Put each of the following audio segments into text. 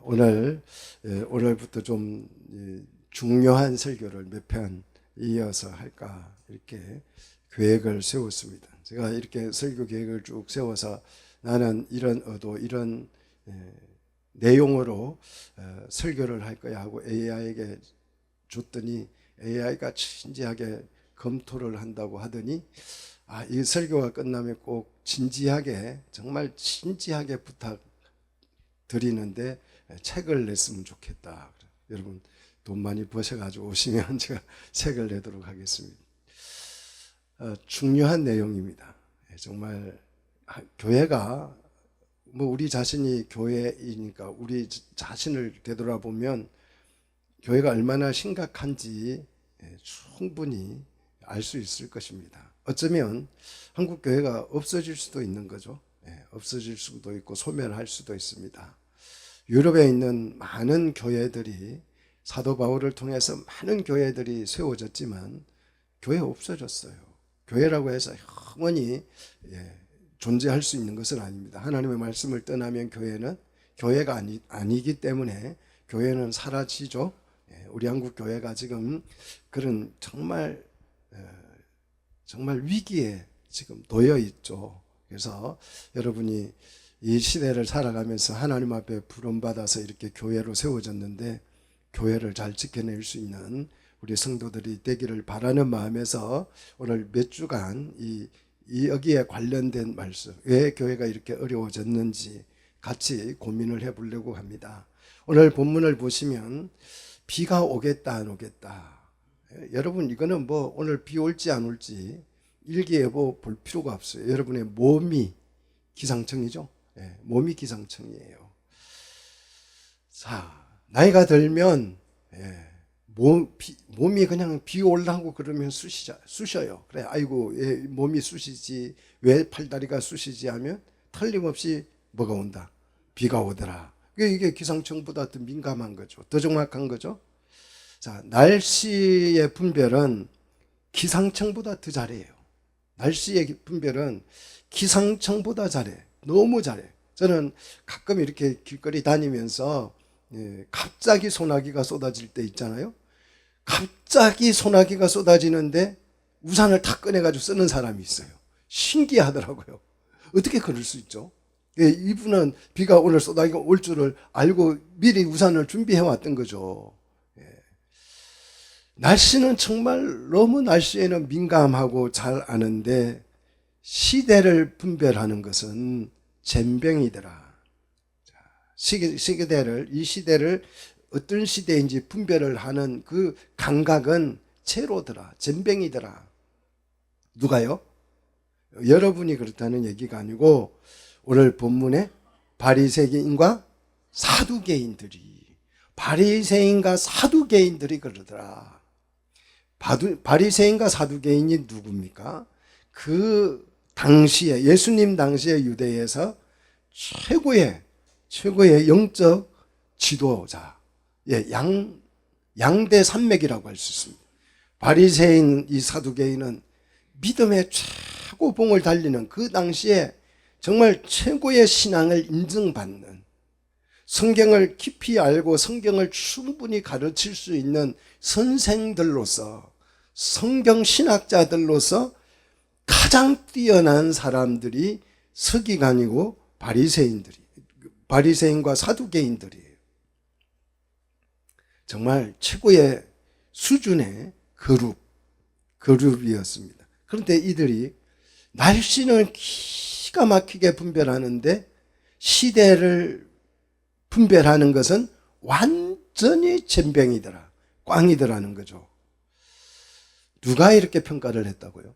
오늘부터 좀 중요한 설교를 몇 편 이어서 할까 이렇게 계획을 세웠습니다. 제가 이렇게 설교 계획을 쭉 세워서 나는 이런 의도, 이런 내용으로 설교를 할 거야 하고 AI에게 줬더니 AI가 진지하게 검토를 한다고 하더니 이 설교가 끝나면 꼭 진지하게, 정말 진지하게 부탁드리는데 책을 냈으면 좋겠다. 여러분 돈 많이 버셔가지고 오시면 제가 책을 내도록 하겠습니다. 중요한 내용입니다. 정말 교회가 우리 자신이 교회이니까 우리 자신을 되돌아보면 교회가 얼마나 심각한지 충분히 알 수 있을 것입니다. 어쩌면 한국 교회가 없어질 수도 있는 거죠. 없어질 수도 있고 소멸할 수도 있습니다. 유럽에 있는 많은 교회들이 사도 바울을 통해서 많은 교회들이 세워졌지만 교회 없어졌어요. 교회라고 해서 영원히 존재할 수 있는 것은 아닙니다. 하나님의 말씀을 떠나면 교회는 교회가 아니기 때문에 교회는 사라지죠. 우리 한국 교회가 지금 그런 정말 위기에 지금 놓여 있죠. 그래서 여러분이 이 시대를 살아가면서 하나님 앞에 부름받아서 이렇게 교회로 세워졌는데 교회를 잘 지켜낼 수 있는 우리 성도들이 되기를 바라는 마음에서 오늘 몇 주간 여기에 관련된 말씀, 왜 교회가 이렇게 어려워졌는지 같이 고민을 해보려고 합니다. 오늘 본문을 보시면 비가 오겠다 안 오겠다. 여러분 이거는 오늘 비 올지 안 올지 일기예보 볼 필요가 없어요. 여러분의 몸이 기상청이죠. 몸이 기상청이에요. 자, 나이가 들면 몸이 그냥 비 올라고 그러면 쑤셔요. 그래, 아이고 몸이 쑤시지, 왜 팔다리가 쑤시지 하면 틀림없이 뭐가 온다? 비가 오더라. 이게 기상청보다 더 민감한 거죠. 더 정확한 거죠. 자, 날씨의 분별은 기상청보다 더 잘해요. 날씨의 분별은 기상청보다 잘해. 너무 잘해. 저는 가끔 이렇게 길거리 다니면서 갑자기 소나기가 쏟아질 때 있잖아요. 갑자기 소나기가 쏟아지는데 우산을 다 꺼내가지고 쓰는 사람이 있어요. 신기하더라고요. 어떻게 그럴 수 있죠? 이분은 비가 오늘 소나기가 올 줄을 알고 미리 우산을 준비해 왔던 거죠. 날씨는 정말 너무 날씨에는 민감하고 잘 아는데 시대를 분별하는 것은 젬병이더라. 이 시대를 어떤 시대인지 분별을 하는 그 감각은 제로더라. 젬병이더라. 누가요? 여러분이 그렇다는 얘기가 아니고 오늘 본문에 바리새인과 사두개인들이 그러더라. 바리새인과 사두개인이 누굽니까? 그 당시에 예수님 당시에 유대에서 최고의 영적 지도자, 양대 산맥이라고 할 수 있습니다. 바리새인, 이 사두개인은 믿음의 최고봉을 달리는 그 당시에 정말 최고의 신앙을 인증받는, 성경을 깊이 알고 성경을 충분히 가르칠 수 있는 선생들로서, 성경 신학자들로서 가장 뛰어난 사람들이 서기관이고 바리새인과 사두개인들이에요. 정말 최고의 수준의 그룹이었습니다. 그런데 이들이 날씨는 기가 막히게 분별하는데 시대를 분별하는 것은 완전히 젬병이더라, 꽝이더라는 거죠. 누가 이렇게 평가를 했다고요?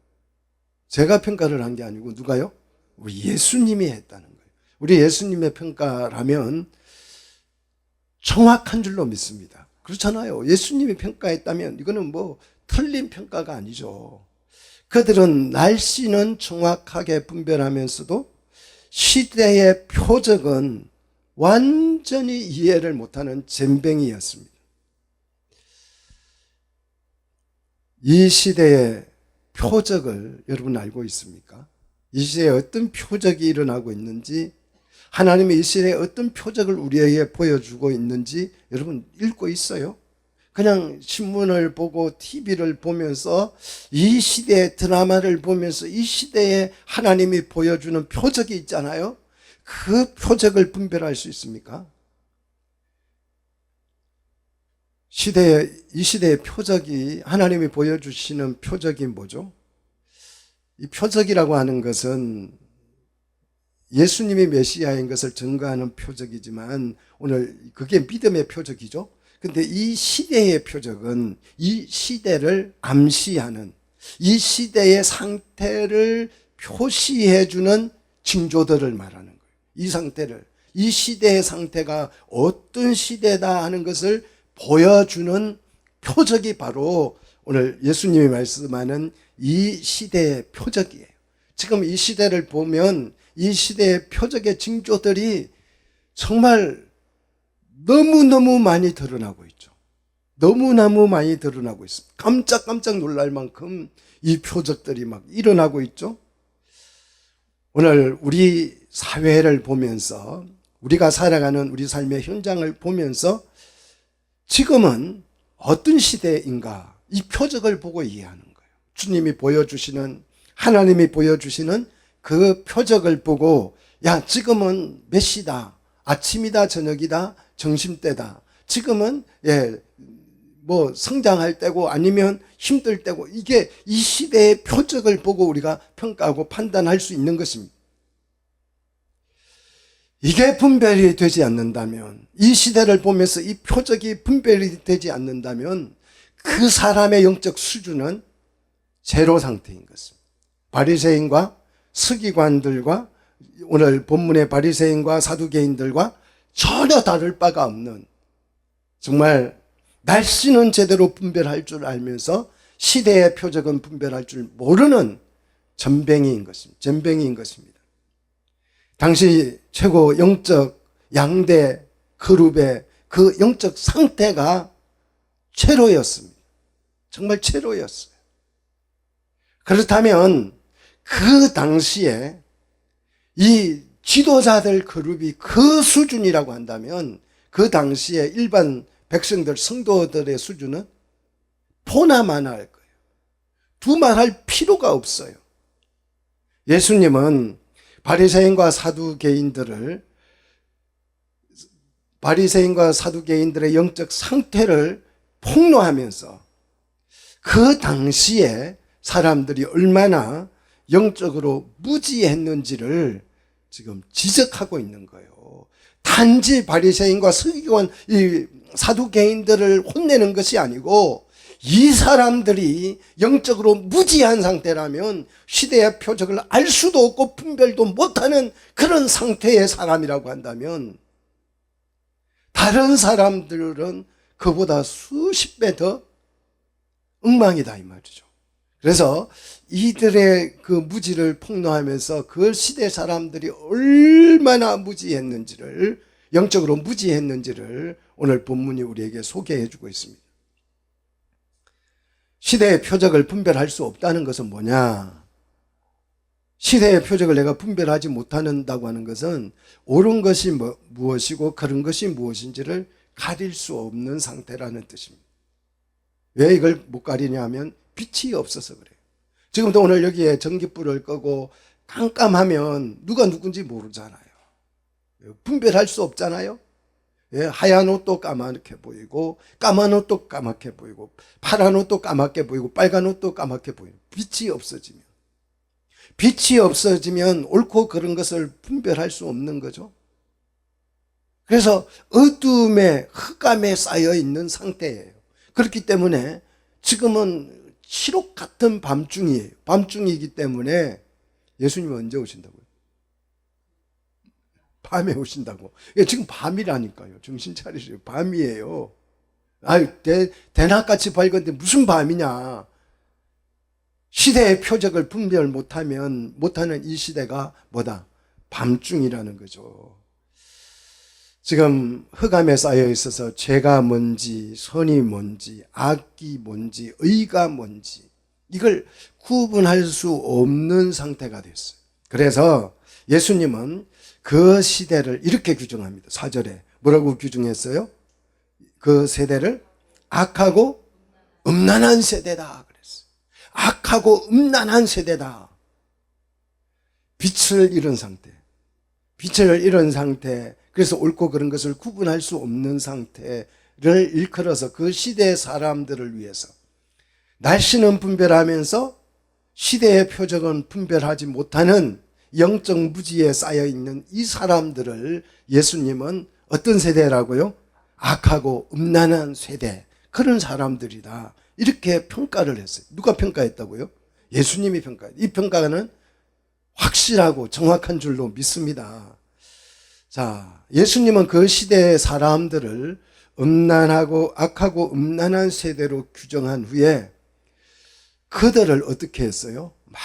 제가 평가를 한 게 아니고 누가요? 우리 예수님이 했다는 거예요. 우리 예수님의 평가라면 정확한 줄로 믿습니다. 그렇잖아요. 예수님이 평가했다면 이거는 틀린 평가가 아니죠. 그들은 날씨는 정확하게 분별하면서도 시대의 표적은 완전히 이해를 못하는 젬병이었습니다. 이 시대의 표적을 여러분 알고 있습니까? 이 시대에 어떤 표적이 일어나고 있는지 하나님이 이 시대에 어떤 표적을 우리에게 보여주고 있는지 여러분 읽고 있어요? 그냥 신문을 보고 TV를 보면서 이 시대의 드라마를 보면서 이 시대에 하나님이 보여주는 표적이 있잖아요. 그 표적을 분별할 수 있습니까? 이 시대의 표적이, 하나님이 보여주시는 표적이 뭐죠? 이 표적이라고 하는 것은 예수님이 메시아인 것을 증거하는 표적이지만 오늘 그게 믿음의 표적이죠. 근데 이 시대의 표적은 이 시대를 암시하는, 이 시대의 상태를 표시해주는 징조들을 말하는 거예요. 이 상태를, 이 시대의 상태가 어떤 시대다 하는 것을 보여주는 표적이 바로 오늘 예수님이 말씀하는 이 시대의 표적이에요. 지금 이 시대를 보면 이 시대의 표적의 징조들이 정말 너무너무 많이 드러나고 있죠. 너무너무 많이 드러나고 있습니다. 깜짝깜짝 놀랄 만큼 이 표적들이 막 일어나고 있죠. 오늘 우리 사회를 보면서, 우리가 살아가는 우리 삶의 현장을 보면서 지금은 어떤 시대인가, 이 표적을 보고 이해하는 거예요. 주님이 보여주시는, 하나님이 보여주시는 그 표적을 보고, 야, 지금은 몇 시다, 아침이다, 저녁이다, 점심때다, 지금은 뭐 성장할 때고 아니면 힘들 때고, 이게 이 시대의 표적을 보고 우리가 평가하고 판단할 수 있는 것입니다. 이게 분별이 되지 않는다면, 이 시대를 보면서 이 표적이 분별이 되지 않는다면 그 사람의 영적 수준은 제로 상태인 것입니다. 바리새인과 서기관들과, 오늘 본문의 바리새인과 사두개인들과 전혀 다를 바가 없는, 정말 날씨는 제대로 분별할 줄 알면서 시대의 표적은 분별할 줄 모르는 전뱅이인 것입니다. 당시 최고 영적 양대 그룹의 그 영적 상태가 최로였습니다. 정말 최로였어요. 그렇다면 그 당시에 이 지도자들 그룹이 그 수준이라고 한다면 그 당시에 일반 백성들, 성도들의 수준은 포나마나 할 거예요. 두말할 필요가 없어요. 예수님은 바리새인과 사두개인들의 영적 상태를 폭로하면서 그 당시에 사람들이 얼마나 영적으로 무지했는지를 지금 지적하고 있는 거예요. 단지 바리새인과 서기관, 이 사두개인들을 혼내는 것이 아니고, 이 사람들이 영적으로 무지한 상태라면 시대의 표적을 알 수도 없고 분별도 못하는 그런 상태의 사람이라고 한다면 다른 사람들은 그보다 수십 배 더 엉망이다 이 말이죠. 그래서 이들의 그 무지를 폭로하면서 그 시대 사람들이 얼마나 무지했는지를, 영적으로 무지했는지를 오늘 본문이 우리에게 소개해 주고 있습니다. 시대의 표적을 분별할 수 없다는 것은 뭐냐? 시대의 표적을 내가 분별하지 못한다고 하는 것은 옳은 것이 무엇이고 그른 것이 무엇인지를 가릴 수 없는 상태라는 뜻입니다. 왜 이걸 못 가리냐 하면 빛이 없어서 그래요. 지금도 오늘 여기에 전기불을 끄고 깜깜하면 누가 누군지 모르잖아요. 분별할 수 없잖아요. 하얀 옷도 까맣게 보이고, 까만 옷도 까맣게 보이고, 파란 옷도 까맣게 보이고, 빨간 옷도 까맣게 보이고, 빛이 없어지면 옳고 그른 것을 분별할 수 없는 거죠. 그래서 어둠에, 흑암에 쌓여 있는 상태예요. 그렇기 때문에 지금은 칠흑 같은 밤중이에요. 밤중이기 때문에 예수님은 언제 오신다고요? 밤에 오신다고. 지금 밤이라니까요. 정신 차리세요. 밤이에요. 대낮같이 밝은데 무슨 밤이냐. 시대의 표적을 분별 못하는 이 시대가 뭐다? 밤중이라는 거죠. 지금 흑암에 쌓여 있어서 죄가 뭔지, 선이 뭔지, 악이 뭔지, 의가 뭔지, 이걸 구분할 수 없는 상태가 됐어요. 그래서 예수님은 그 시대를 이렇게 규정합니다. 4절에 뭐라고 규정했어요? 그 세대를 악하고 음란한 세대다 그랬어요. 악하고 음란한 세대다. 빛을 잃은 상태. 빛을 잃은 상태. 그래서 옳고 그른 것을 구분할 수 없는 상태를 일컬어서 그 시대의 사람들을 위해서 날씨는 분별하면서 시대의 표적은 분별하지 못하는 영적 무지에 쌓여있는 이 사람들을 예수님은 어떤 세대라고요? 악하고 음란한 세대, 그런 사람들이다, 이렇게 평가를 했어요. 누가 평가했다고요? 예수님이 평가했어요. 이 평가는 확실하고 정확한 줄로 믿습니다. 자, 예수님은 그 시대의 사람들을 음란하고 악하고 음란한 세대로 규정한 후에 그들을 어떻게 했어요? 막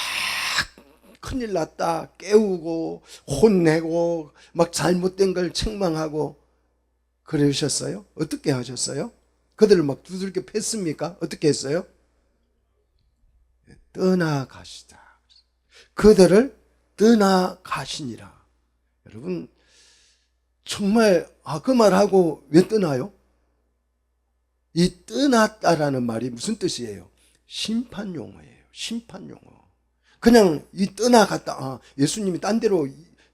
큰일 났다 깨우고 혼내고 막 잘못된 걸 책망하고 그러셨어요? 어떻게 하셨어요? 그들을 막 두들겨 팼습니까? 어떻게 했어요? 떠나가시다. 그들을 떠나가시니라. 여러분 정말 그 말하고 왜 떠나요? 이 떠났다라는 말이 무슨 뜻이에요? 심판 용어예요. 심판 용어. 그냥 이 떠나갔다, 예수님이 딴 데로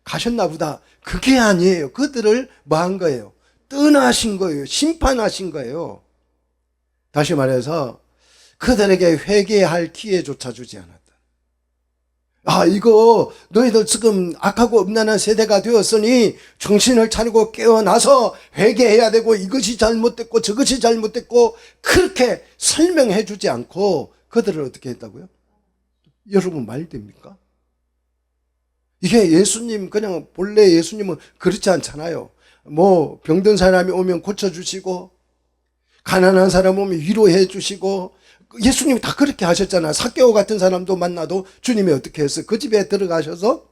가셨나 보다, 그게 아니에요. 그들을 뭐 한 거예요? 떠나신 거예요. 심판하신 거예요. 다시 말해서 그들에게 회개할 기회조차 주지 않았다. 이거 너희들 지금 악하고 음란한 세대가 되었으니 정신을 차리고 깨어나서 회개해야 되고 이것이 잘못됐고 저것이 잘못됐고 그렇게 설명해 주지 않고 그들을 어떻게 했다고요? 여러분 말 됩니까? 이게 예수님, 그냥 본래 예수님은 그렇지 않잖아요. 뭐 병든 사람이 오면 고쳐주시고 가난한 사람 오면 위로해 주시고 예수님이 다 그렇게 하셨잖아요. 삭개오 같은 사람도 만나도 주님이 어떻게 했어요? 그 집에 들어가셔서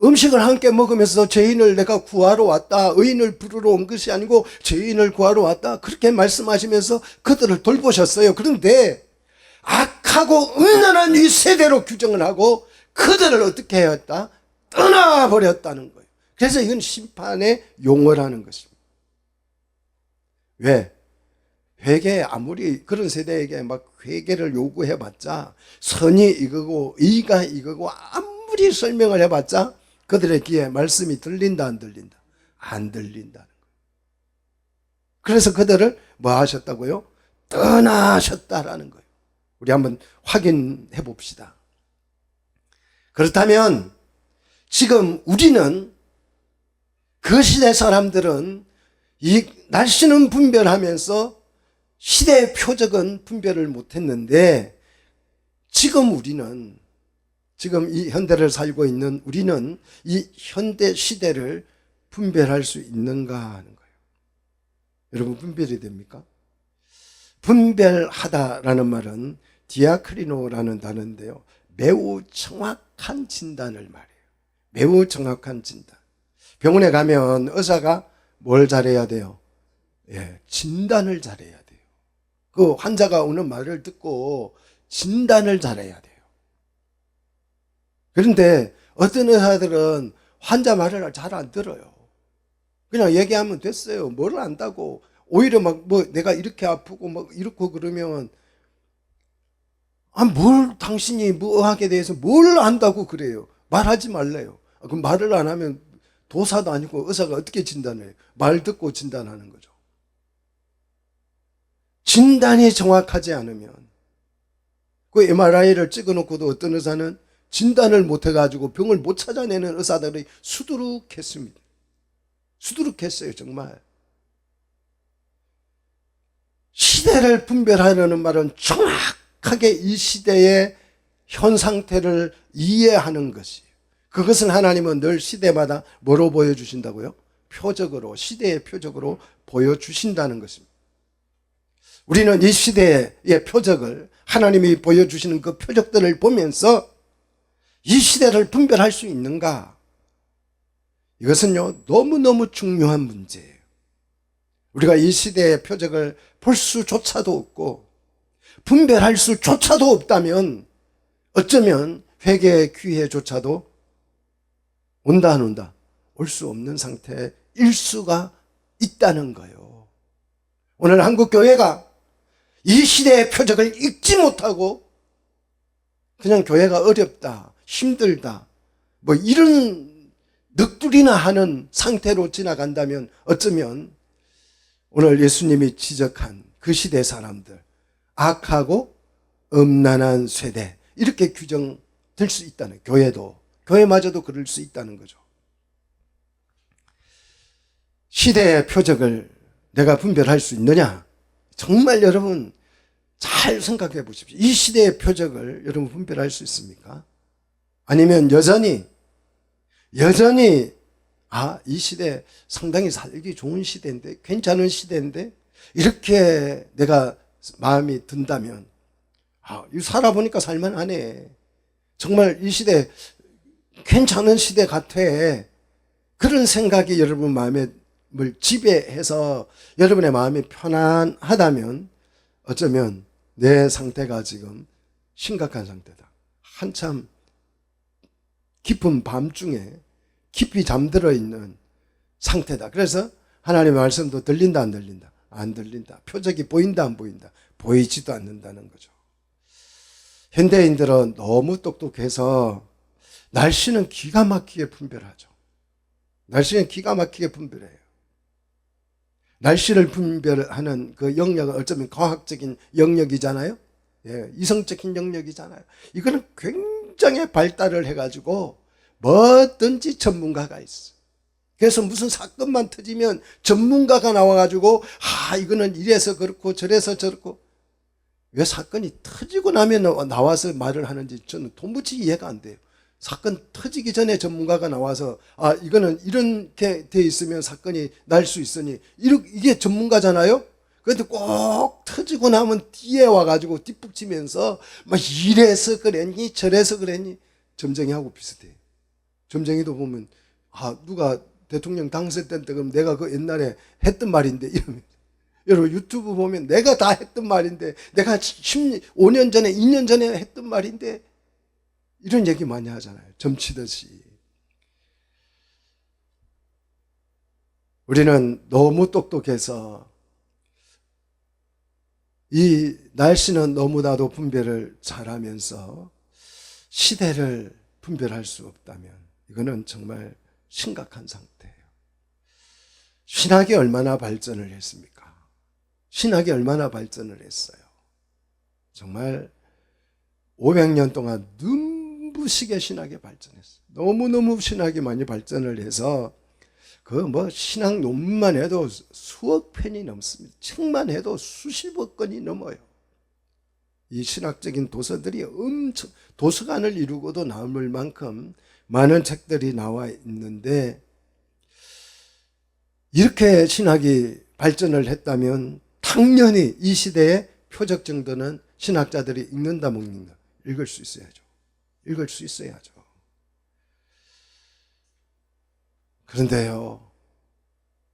음식을 함께 먹으면서 죄인을 내가 구하러 왔다, 의인을 부르러 온 것이 아니고 죄인을 구하러 왔다, 그렇게 말씀하시면서 그들을 돌보셨어요. 그런데 악하고 음란한 이 세대로 규정을 하고 그들을 어떻게 했다? 떠나버렸다는 거예요. 그래서 이건 심판의 용어라는 것입니다. 왜? 회개, 아무리 그런 세대에게 막 회개를 요구해봤자 선이 이거고 의가 이거고 아무리 설명을 해봤자 그들의 귀에 말씀이 들린다 안 들린다? 안 들린다는 거예요. 그래서 그들을 뭐 하셨다고요? 떠나셨다라는 거예요. 우리 한번 확인해 봅시다. 그렇다면 지금 우리는, 그 시대 사람들은 이 날씨는 분별하면서 시대의 표적은 분별을 못했는데 지금 우리는, 지금 이 현대를 살고 있는 우리는 이 현대 시대를 분별할 수 있는가 하는 거예요. 여러분 분별이 됩니까? 분별하다라는 말은 디아크리노라는 단어인데요, 매우 정확한 진단을 말해요. 매우 정확한 진단. 병원에 가면 의사가 뭘 잘해야 돼요? 진단을 잘해야 돼요. 그 환자가 오는 말을 듣고 진단을 잘해야 돼요. 그런데 어떤 의사들은 환자 말을 잘 안 들어요. 그냥 얘기하면 됐어요. 뭘 안다고. 오히려 막 내가 이렇게 아프고 이렇고 그러면 뭘 당신이 의학에 대해서 뭘 안다고 그래요. 말하지 말래요. 그럼 말을 안 하면 도사도 아니고 의사가 어떻게 진단해요? 말 듣고 진단하는 거죠. 진단이 정확하지 않으면, 그 MRI를 찍어놓고도 어떤 의사는 진단을 못해가지고 병을 못 찾아내는 의사들이 수두룩했습니다. 수두룩했어요, 정말. 시대를 분별하려는 말은 정확하게 이 시대의 현 상태를 이해하는 것이에요. 그것은 하나님은 늘 시대마다 뭐로 보여주신다고요? 표적으로, 시대의 표적으로 보여주신다는 것입니다. 우리는 이 시대의 표적을, 하나님이 보여주시는 그 표적들을 보면서 이 시대를 분별할 수 있는가? 이것은요, 너무너무 중요한 문제예요. 우리가 이 시대의 표적을 볼 수조차도 없고 분별할 수조차도 없다면 어쩌면 회개의 기회조차도 온다 안 온다? 올 수 없는 상태일 수가 있다는 거예요. 오늘 한국 교회가 이 시대의 표적을 읽지 못하고 그냥 교회가 어렵다, 힘들다, 뭐 이런 넋두리나 하는 상태로 지나간다면 어쩌면 오늘 예수님이 지적한 그 시대 사람들, 악하고 음란한 세대, 이렇게 규정될 수 있다는, 교회마저도 그럴 수 있다는 거죠. 시대의 표적을 내가 분별할 수 있느냐? 정말 여러분 잘 생각해 보십시오. 이 시대의 표적을 여러분 분별할 수 있습니까? 아니면 여전히 이 시대 상당히 살기 좋은 시대인데, 괜찮은 시대인데 이렇게 내가 마음이 든다면 살아보니까 살만하네, 정말 이 시대 괜찮은 시대 같아, 그런 생각이 여러분 마음을 지배해서 여러분의 마음이 편안하다면 어쩌면 내 상태가 지금 심각한 상태다. 한참 깊은 밤중에 깊이 잠들어 있는 상태다. 그래서 하나님의 말씀도 들린다 안 들린다? 안 들린다. 표적이 보인다 안 보인다? 보이지도 않는다는 거죠. 현대인들은 너무 똑똑해서 날씨는 기가 막히게 분별하죠. 날씨는 기가 막히게 분별해요. 날씨를 분별하는 그 영역은 어쩌면 과학적인 영역이잖아요. 예, 이성적인 영역이잖아요. 이거는 굉장히 발달을 해가지고 뭐든지 전문가가 있어. 그래서 무슨 사건만 터지면 전문가가 나와가지고 이거는 이래서 그렇고 저래서 저렇고. 왜 사건이 터지고 나면 나와서 말을 하는지 저는 도무지 이해가 안 돼요. 사건 터지기 전에 전문가가 나와서 이거는 이렇게 돼 있으면 사건이 날 수 있으니 이게 전문가잖아요. 그런데 꼭 터지고 나면 뒤에 와가지고 뒷북치면서 막 이래서 그랬니 저래서 그랬니. 점쟁이하고 비슷해요. 점쟁이도 보면 누가 대통령 당선된 때 그럼 내가 그 옛날에 했던 말인데 이러면, 여러분 유튜브 보면 내가 다 했던 말인데, 내가 5년 전에 2년 전에 했던 말인데, 이런 얘기 많이 하잖아요. 점치듯이. 우리는 너무 똑똑해서 이 날씨는 너무나도 분별을 잘하면서 시대를 분별할 수 없다면 이거는 정말 심각한 상태예요. 신학이 얼마나 발전을 했습니까? 신학이 얼마나 발전을 했어요. 정말 500년 동안 눈부시게 신학이 발전했어요. 너무너무 신학이 많이 발전을 해서 신학 논문만 해도 수억 편이 넘습니다. 책만 해도 수십억 건이 넘어요. 이 신학적인 도서들이 엄청, 도서관을 이루고도 남을 만큼 많은 책들이 나와 있는데, 이렇게 신학이 발전을 했다면 당연히 이 시대의 표적 정도는 신학자들이 읽는다 먹는다 읽을 수 있어야죠. 읽을 수 있어야죠. 그런데요,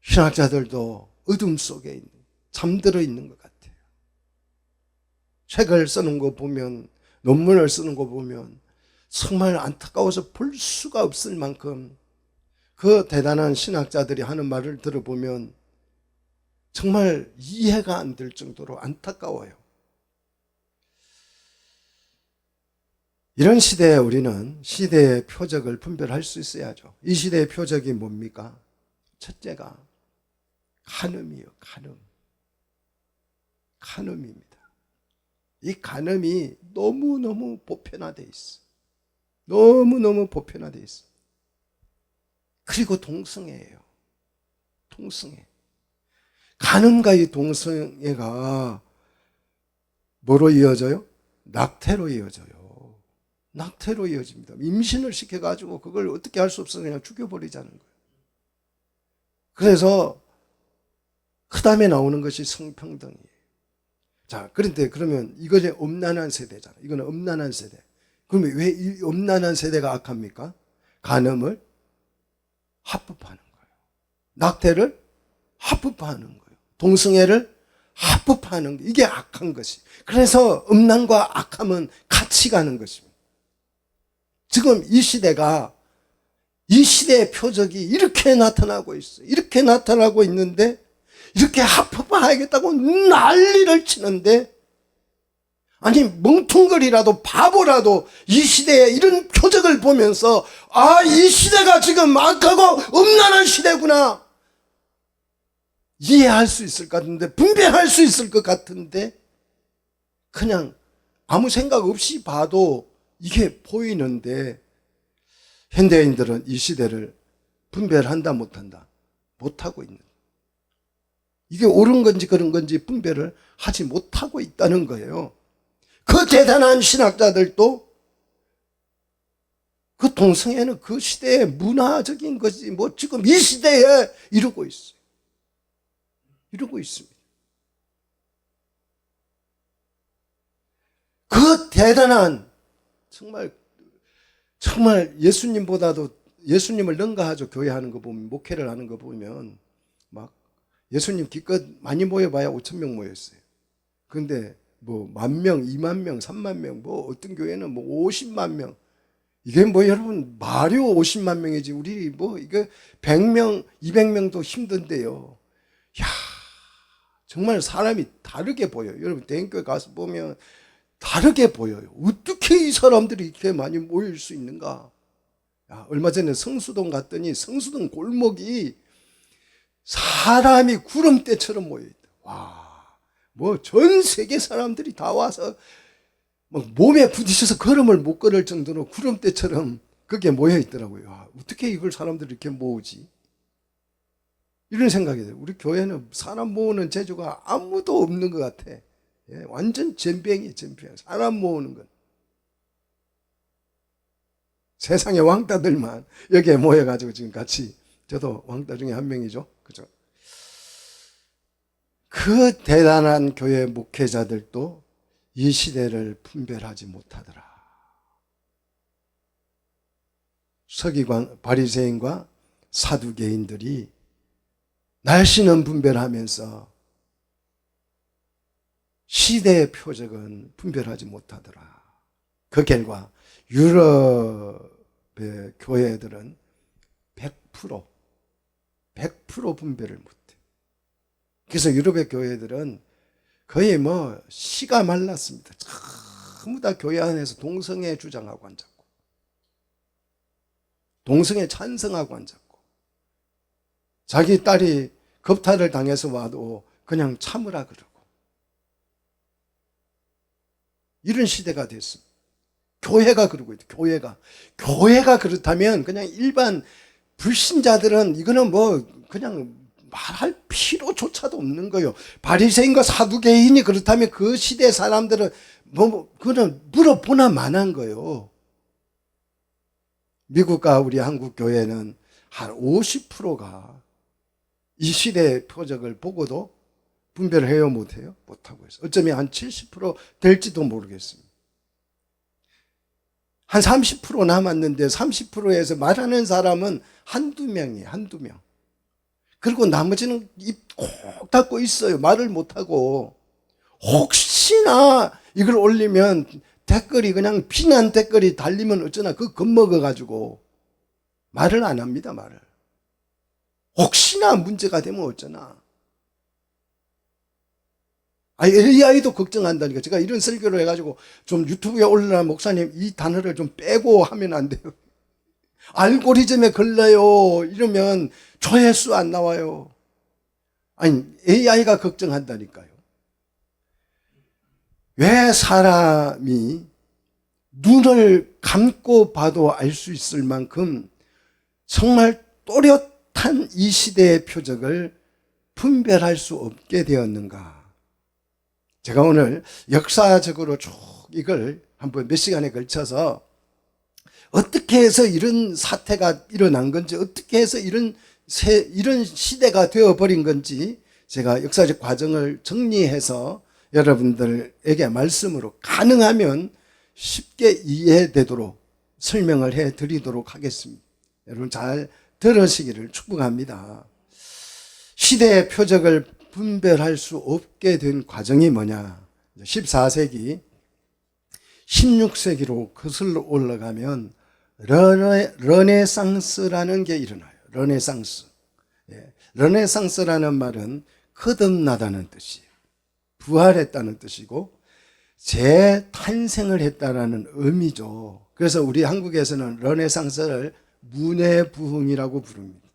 신학자들도 어둠 속에 잠들어 있는 것 같아요. 책을 쓰는 거 보면, 논문을 쓰는 거 보면 정말 안타까워서 볼 수가 없을 만큼 그 대단한 신학자들이 하는 말을 들어보면 정말 이해가 안 될 정도로 안타까워요. 이런 시대에 우리는 시대의 표적을 분별할 수 있어야죠. 이 시대의 표적이 뭡니까? 첫째가 간음이에요. 간음입니다. 이 간음이 너무너무 보편화되어 있어. 너무너무 보편화되어 있어. 그리고 동성애예요. 동성애. 간음과 이 동성애가 뭐로 이어져요? 낙태로 이어져요. 낙태로 이어집니다. 임신을 시켜가지고 그걸 어떻게 할 수 없어 그냥 죽여버리자는 거예요. 그래서 그 다음에 나오는 것이 성평등이에요. 자, 그러면 이것이 음란한 세대잖아. 이거는 음란한 세대. 그러면 왜 이 음란한 세대가 악합니까? 간음을 합법화하는 거예요. 낙태를 합법화하는 거예요. 동성애를 합법화하는 거예요. 이게 악한 것이. 그래서 음란과 악함은 같이 가는 것입니다. 지금 이 시대가 이 시대의 표적이 이렇게 나타나고 있어. 이렇게 나타나고 있는데 이렇게 합법화하겠다고 난리를 치는데, 아니 멍퉁거리라도 바보라도 이 시대에 이런 표적을 보면서 이 시대가 지금 악하고 음란한 시대구나 이해할 수 있을 것 같은데, 분별할 수 있을 것 같은데, 그냥 아무 생각 없이 봐도 이게 보이는데, 현대인들은 이 시대를 분별한다 못한다? 못하고 있는, 이게 옳은 건지 그런 건지 분별을 하지 못하고 있다는 거예요. 그 대단한 신학자들도 그 동성애는 그 시대의 문화적인 것이 지금 이 시대에 이루고 있어요. 이루고 있습니다. 그 대단한, 정말 예수님보다도, 예수님을 능가하죠. 교회 하는 거 보면, 목회를 하는 거 보면 막 예수님 기껏 많이 모여봐야 5,000명 모였어요. 그런데 10,000명, 20,000명, 30,000명, 어떤 교회는 50만 명. 이게 여러분, 마리오 50만 명이지. 우리 이거 100명, 200명도 힘든데요. 야, 정말 사람이 다르게 보여요. 여러분, 대형교회 가서 보면 다르게 보여요. 어떻게 이 사람들이 이렇게 많이 모일 수 있는가? 얼마 전에 성수동 갔더니 성수동 골목이 사람이 구름대처럼 모여있다. 와, 전 세계 사람들이 다 와서 몸에 부딪혀서 걸음을 못 걸을 정도로 구름대처럼 그게 모여있더라고요. 어떻게 이걸 사람들이 이렇게 모으지? 이런 생각이 들어요. 우리 교회는 사람 모으는 재주가 아무도 없는 것 같아. 완전 젬병이에요, 젬병. 사람 모으는 건. 세상의 왕따들만 여기에 모여가지고 지금 같이, 저도 왕따 중에 한 명이죠. 그죠? 그 대단한 교회 목회자들도 이 시대를 분별하지 못하더라. 서기관, 바리새인과 사두개인들이 날씨는 분별하면서 시대의 표적은 분별하지 못하더라. 그 결과 유럽의 교회들은 100% 분별을 못해. 그래서 유럽의 교회들은 거의 씨가 말랐습니다. 전부 다 교회 안에서 동성애 주장하고 앉았고, 동성애 찬성하고 앉았고, 자기 딸이 겁탈을 당해서 와도 그냥 참으라 그러고, 이런 시대가 됐습니다. 교회가 그러고 있다. 교회가 그렇다면 그냥 일반 불신자들은 이거는 그냥 말할 필요조차도 없는 거예요. 바리새인과 사두개인이 그렇다면 그 시대 사람들은 그는 물어보나 마나한 거예요. 미국과 우리 한국 교회는 한 50%가 이 시대의 표적을 보고도 분별을 해요, 못해요? 못하고 있어요. 어쩌면 한 70% 될지도 모르겠습니다. 한 30% 남았는데 30%에서 말하는 사람은 한두 명이에요. 한두 명. 그리고 나머지는 입 콕 닫고 있어요. 말을 못하고. 혹시나 이걸 올리면 댓글이 그냥 비난 댓글이 달리면 어쩌나 그거 겁먹어가지고 말을 안 합니다. 말을. 혹시나 문제가 되면 어쩌나. AI도 걱정한다니까. 제가 이런 설교를 해가지고 좀 유튜브에 올라라, 목사님 이 단어를 좀 빼고 하면 안 돼요. 알고리즘에 걸려요. 이러면 조회수 안 나와요. 아니, AI가 걱정한다니까요. 왜 사람이 눈을 감고 봐도 알 수 있을 만큼 정말 또렷한 이 시대의 표적을 분별할 수 없게 되었는가? 제가 오늘 역사적으로 쭉 이걸 한번 몇 시간에 걸쳐서 어떻게 해서 이런 사태가 일어난 건지, 어떻게 해서 이런 시대가 되어버린 건지 제가 역사적 과정을 정리해서 여러분들에게 말씀으로 가능하면 쉽게 이해되도록 설명을 해드리도록 하겠습니다. 여러분 잘 들으시기를 축복합니다. 시대의 표적을 분별할 수 없게 된 과정이 뭐냐? 14세기, 16세기로 거슬러 올라가면 르네상스라는 게 일어나요. 르네상스. 예. 르네상스라는 말은 거듭나다는 뜻이에요. 부활했다는 뜻이고 재탄생을 했다라는 의미죠. 그래서 우리 한국에서는 르네상스를 문해부흥이라고 부릅니다.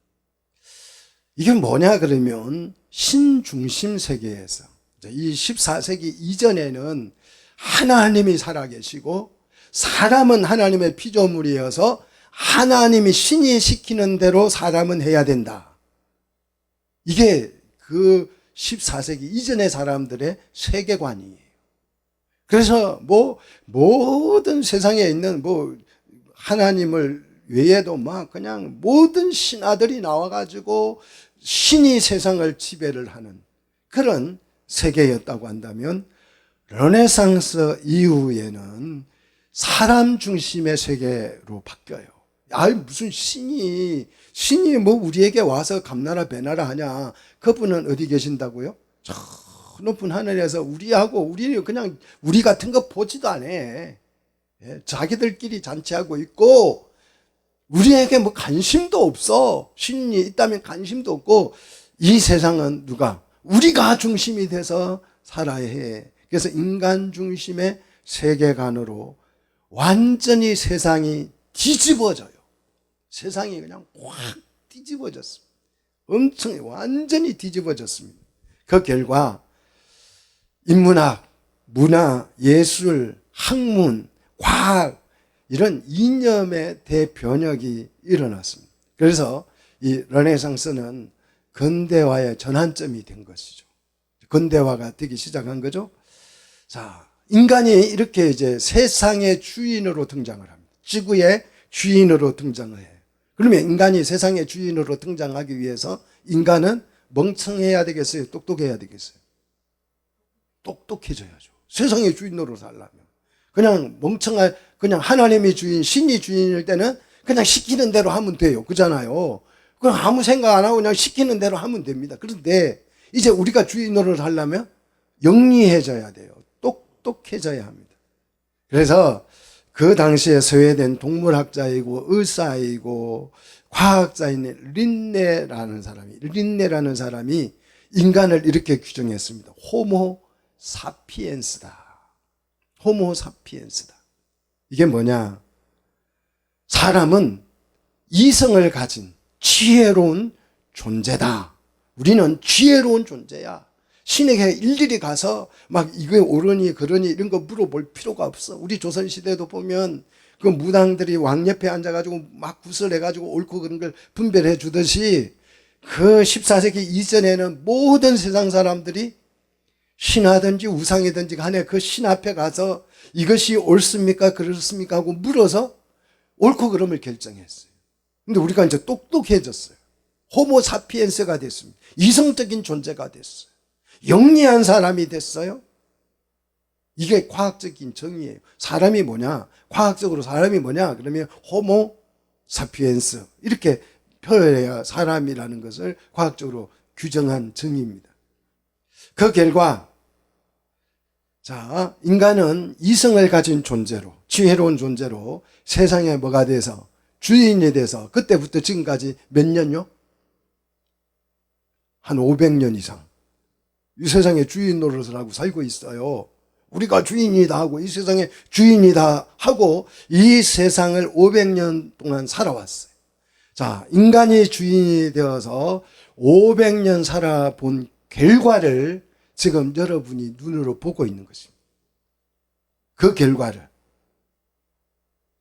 이게 뭐냐 그러면 신중심 세계에서 이 14세기 이전에는 하나님이 살아계시고 사람은 하나님의 피조물이어서 하나님이 신이 시키는 대로 사람은 해야 된다. 이게 그 14세기 이전의 사람들의 세계관이에요. 그래서 모든 세상에 있는 하나님을 외에도 막 그냥 모든 신하들이 나와가지고 신이 세상을 지배를 하는 그런 세계였다고 한다면 르네상스 이후에는 사람 중심의 세계로 바뀌어요. 무슨 신이 우리에게 와서 감나라 배나라 하냐. 그분은 어디 계신다고요? 저 높은 하늘에서 우리 그냥 우리 같은 거 보지도 않아. 자기들끼리 잔치하고 있고 우리에게 관심도 없어. 신이 있다면 관심도 없고 이 세상은 우리가 중심이 돼서 살아야 해. 그래서 인간 중심의 세계관으로 완전히 세상이 뒤집어져요. 세상이 그냥 확 뒤집어졌습니다. 완전히 뒤집어졌습니다. 그 결과 인문학, 문화, 예술, 학문, 과학 이런 이념의 대변혁이 일어났습니다. 그래서 이 르네상스는 근대화의 전환점이 된 것이죠. 근대화가 되기 시작한 거죠. 자, 인간이 이렇게 이제 세상의 주인으로 등장을 합니다. 지구의 주인으로 등장을 해요. 그러면 인간이 세상의 주인으로 등장하기 위해서 인간은 멍청해야 되겠어요? 똑똑해야 되겠어요? 똑똑해져야죠. 세상의 주인으로 살려면. 그냥 하나님이 주인, 신이 주인일 때는 그냥 시키는 대로 하면 돼요. 그잖아요. 그럼 아무 생각 안 하고 그냥 시키는 대로 하면 됩니다. 그런데 이제 우리가 주인으로 살려면 영리해져야 돼요. 똑똑해져야 합니다. 그래서 그 당시에 스웨덴 동물학자이고 의사이고 과학자인 린네라는 사람이 인간을 이렇게 규정했습니다. 호모 사피엔스다. 호모 사피엔스다. 이게 뭐냐? 사람은 이성을 가진 지혜로운 존재다. 우리는 지혜로운 존재야. 신에게 일일이 가서 이게 옳으니 그러니 이런 거 물어볼 필요가 없어. 우리 조선시대도 보면 그 무당들이 왕 옆에 앉아가지고 막 구슬해가지고 옳고 그런 걸 분별해 주듯이 그 14세기 이전에는 모든 세상 사람들이 신하든지 우상이든지 간에 그 신 앞에 가서 이것이 옳습니까 그렇습니까 하고 물어서 옳고 그름을 결정했어요. 근데 우리가 이제 똑똑해졌어요. 호모 사피엔스가 됐습니다. 이성적인 존재가 됐어요. 영리한 사람이 됐어요. 이게 과학적인 정의예요. 사람이 뭐냐? 과학적으로 사람이 뭐냐? 그러면 호모 사피엔스 이렇게 표현해야 사람이라는 것을 과학적으로 규정한 정의입니다. 그 결과 인간은 이성을 가진 존재로 지혜로운 존재로 세상에 뭐가 돼서 주인이 돼서 그때부터 지금까지 몇 년요? 한 500년 이상 이 세상의 주인 노릇을 하고 살고 있어요. 우리가 주인이다 하고 이 세상의 주인이다 하고 이 세상을 500년 동안 살아왔어요. 자, 인간이 주인이 되어서 500년 살아본 결과를 지금 여러분이 눈으로 보고 있는 것입니다. 그 결과를.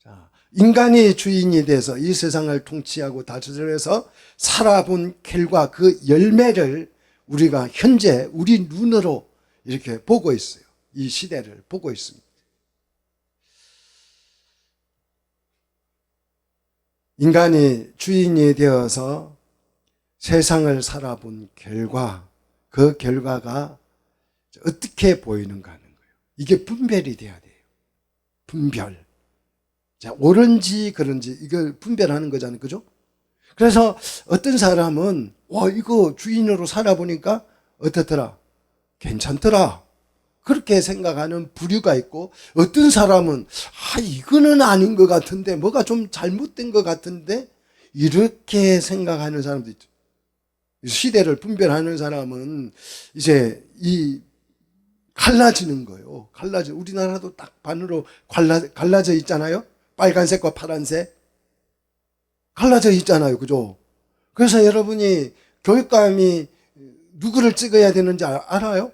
자, 인간이 주인이 돼서 이 세상을 통치하고 다스려서 살아본 결과 그 열매를 우리가 현재 우리 눈으로 이렇게 보고 있어요. 이 시대를 보고 있습니다. 인간이 주인이 되어서 세상을 살아본 결과, 그 결과가 어떻게 보이는가 하는 거예요. 이게 분별이 돼야 돼요. 분별. 자, 옳은지 그런지 이걸 분별하는 거잖아요. 그죠? 그래서 어떤 사람은 이거 주인으로 살아보니까 어떻더라? 괜찮더라. 그렇게 생각하는 부류가 있고, 어떤 사람은 이거는 아닌 것 같은데, 뭐가 좀 잘못된 것 같은데, 이렇게 생각하는 사람도 있죠. 시대를 분별하는 사람은 이제 갈라지는 거예요. 우리나라도 딱 반으로 갈라져 있잖아요. 빨간색과 파란색. 갈라져 있잖아요. 그죠? 그래서 여러분이 교육감이 누구를 찍어야 되는지 알아요?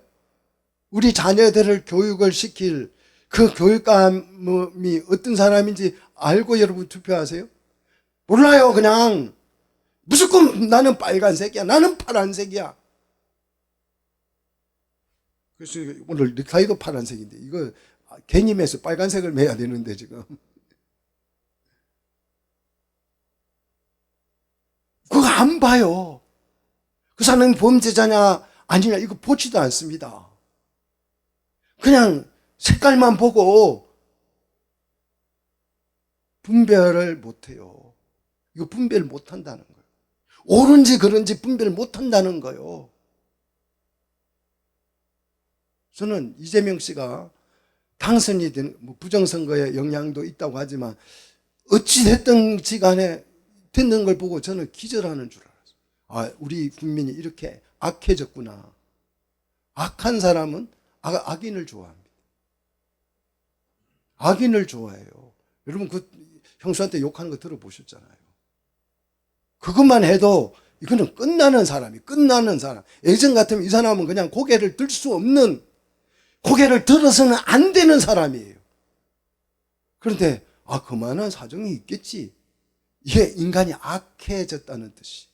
우리 자녀들을 교육을 시킬 그 교육감이 어떤 사람인지 알고 여러분 투표하세요? 몰라요. 그냥 무조건 나는 빨간색이야, 나는 파란색이야. 그래서 오늘 넥타이도 파란색인데 이거 개념에서 빨간색을 매야 되는데 지금 그거 안 봐요. 그 사람은 범죄자냐 아니냐 이거 보지도 않습니다. 그냥 색깔만 보고 분별을 못해요. 이거 분별 못한다는 거예요. 옳은지 그른지 분별 못한다는 거예요. 저는 이재명 씨가 당선이 된 부정선거에 영향도 있다고 하지만 어찌됐든지 간에 됐는 걸 보고 저는 기절하는 줄 알았어요. 우리 국민이 이렇게 악해졌구나. 악한 사람은 악인을 좋아합니다. 악인을 좋아해요. 여러분 그 형수한테 욕하는 거 들어보셨잖아요. 그것만 해도 이거는 끝나는 사람. 예전 같으면 이 사람은 그냥 고개를 들 수 없는, 고개를 들어서는 안 되는 사람이에요. 그런데 그만한 사정이 있겠지. 이게 인간이 악해졌다는 뜻이.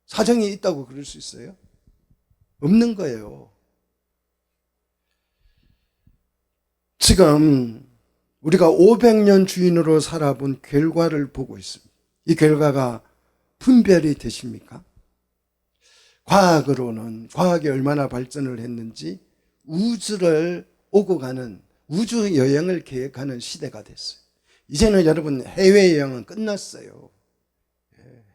사정이 있다고 그럴 수 있어요? 없는 거예요. 지금 우리가 500년 주인으로 살아본 결과를 보고 있습니다. 이 결과가 분별이 되십니까? 과학이 얼마나 발전을 했는지 우주를 오고 가는 우주 여행을 계획하는 시대가 됐어요. 이제는 여러분 해외여행은 끝났어요.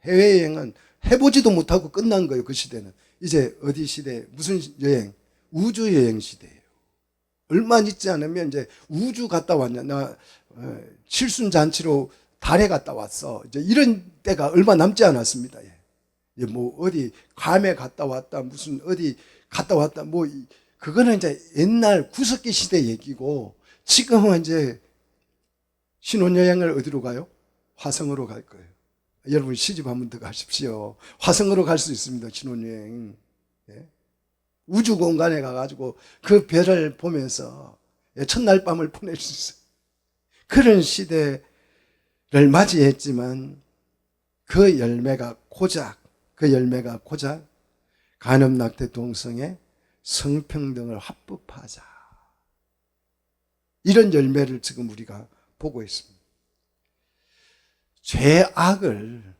해외여행은 해보지도 못하고 끝난 거예요. 그 시대는. 이제 어디 시대, 무슨 여행? 우주 여행 시대예요. 얼마 있지 않으면 이제 우주 갔다 왔냐. 나 칠순잔치로 달에 갔다 왔어. 이제 이런 때가 얼마 남지 않았습니다. 뭐 어디 괌에 갔다 왔다, 무슨 어디 갔다 왔다, 뭐 그거는 이제 옛날 구석기 시대 얘기고, 지금은 이제 신혼여행을 어디로 가요? 화성으로 갈 거예요. 여러분 시집 한 번 더 가십시오. 화성으로 갈 수 있습니다. 신혼여행. 우주 공간에 가가지고 그 별을 보면서 첫날 밤을 보낼 수 있어요. 그런 시대를 맞이했지만 그 열매가 고작 간음낙태 동성애 성평등을 합법화하자, 이런 열매를 지금 우리가 보고 있습니다. 죄악을,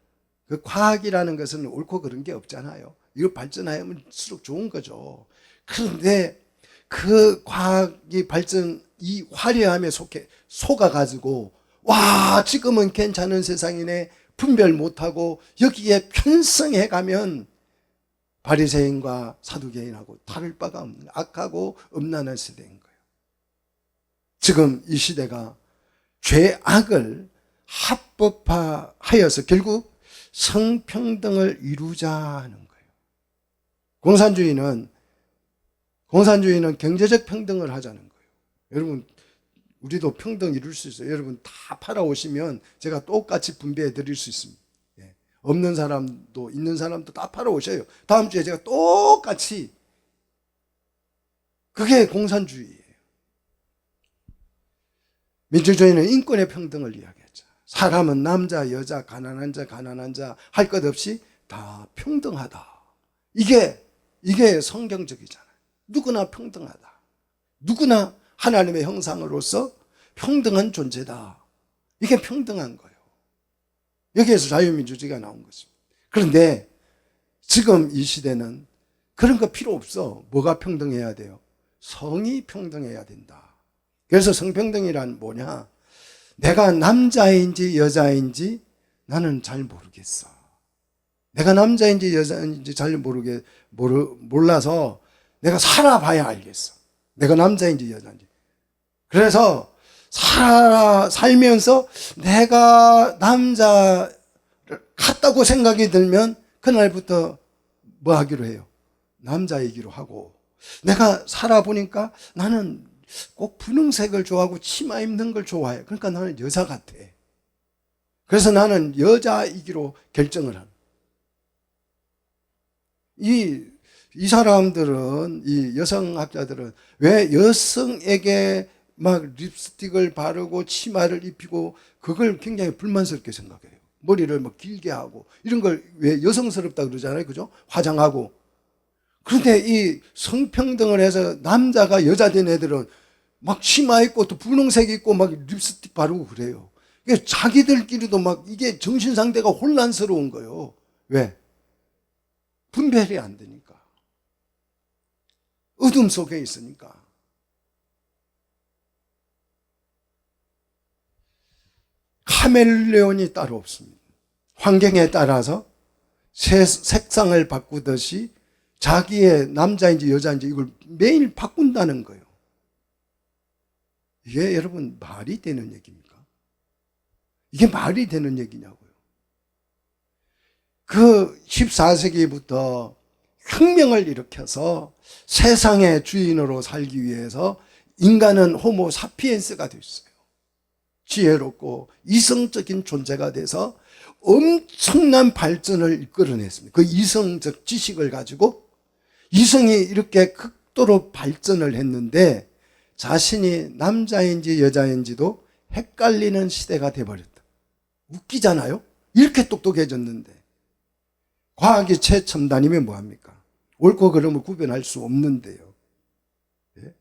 그 과학이라는 것은 옳고 그른 게 없잖아요. 이거 발전하면수록 좋은 거죠. 그런데 그 과학이 이 화려함에 속아가지고 지금은 괜찮은 세상이네, 분별 못하고 여기에 편성해가면 바리새인과 사두개인하고 다를 바가 없는 악하고 음란한 시대인 거예요. 지금 이 시대가 죄악을 합법화하여서 결국 성평등을 이루자 하는 거예요. 공산주의는 경제적 평등을 하자는 거예요. 여러분 우리도 평등 이룰 수 있어요. 여러분 다 팔아오시면 제가 똑같이 분배해 드릴 수 있습니다. 없는 사람도 있는 사람도 다 팔아오셔요. 다음 주에 제가 똑같이. 그게 공산주의예요. 민주주의는 인권의 평등을 이야기하죠. 사람은 남자, 여자, 가난한 자 할 것 없이 다 평등하다. 이게 성경적이잖아요. 누구나 평등하다. 누구나 하나님의 형상으로서 평등한 존재다. 이게 평등한 거예요. 여기에서 자유민주주의가 나온 것입니다. 그런데 지금 이 시대는 그런 거 필요 없어. 뭐가 평등해야 돼요? 성이 평등해야 된다. 그래서 성평등이란 뭐냐? 내가 남자인지 여자인지 나는 잘 모르겠어. 내가 남자인지 여자인지 잘 몰라서 내가 살아봐야 알겠어. 내가 남자인지 여자인지. 그래서 살면서 내가 남자 같다고 생각이 들면 그날부터 뭐 하기로 해요? 남자이기로 하고, 내가 살아보니까 나는 꼭 분홍색을 좋아하고 치마 입는 걸 좋아해. 그러니까 나는 여자 같아. 그래서 나는 여자이기로 결정을 하는. 이 사람들은, 이 여성학자들은 왜 여성에게 막 립스틱을 바르고 치마를 입히고 그걸 굉장히 불만스럽게 생각해요. 머리를 막 길게 하고 이런 걸 왜 여성스럽다 그러잖아요. 그죠? 화장하고. 그런데 이 성평등을 해서 남자가 여자 된 애들은 막 치마 입고 또 분홍색 입고 막 립스틱 바르고 그래요. 이게 자기들끼리도 막 이게 정신 상태가 혼란스러운 거예요. 왜? 분별이 안 되니까. 어둠 속에 있으니까. 카멜레온이 따로 없습니다. 환경에 따라서 색상을 바꾸듯이 자기의 남자인지 여자인지 이걸 매일 바꾼다는 거예요. 이게 여러분 말이 되는 얘기입니까? 이게 말이 되는 얘기냐고요. 그 14세기부터 혁명을 일으켜서 세상의 주인으로 살기 위해서 인간은 호모 사피엔스가 됐어요. 지혜롭고 이성적인 존재가 돼서 엄청난 발전을 이끌어냈습니다. 그 이성적 지식을 가지고 이성이 이렇게 극도로 발전을 했는데 자신이 남자인지 여자인지도 헷갈리는 시대가 돼버렸다. 웃기잖아요? 이렇게 똑똑해졌는데. 과학이 최첨단이면 뭐합니까? 옳고 그름을 구별할 수 없는데요. 예?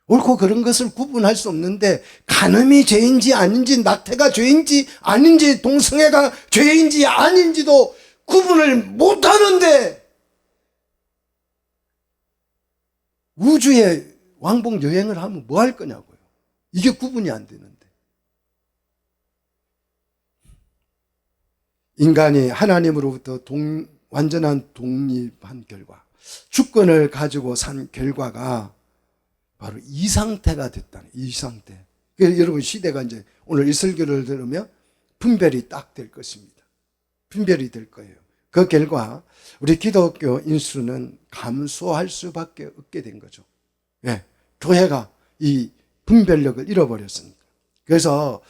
옳고 그런 것을 구분할 수 없는데 간음이 죄인지 아닌지, 낙태가 죄인지 아닌지, 동성애가 죄인지 아닌지도 구분을 못하는데 우주에 왕복 여행을 하면 뭐 할 거냐고요. 이게 구분이 안 되는데. 인간이 하나님으로부터 완전한 독립한 결과, 주권을 가지고 산 결과가 바로 이 상태가 됐다는, 이 상태. 그래서 여러분 시대가 이제 오늘 이 설교를 들으면 분별이 딱 될 것입니다. 분별이 될 거예요. 그 결과 우리 기독교 인수는 감소할 수밖에 없게 된 거죠. 예, 교회가 이 분별력을 잃어버렸으니까. 그래서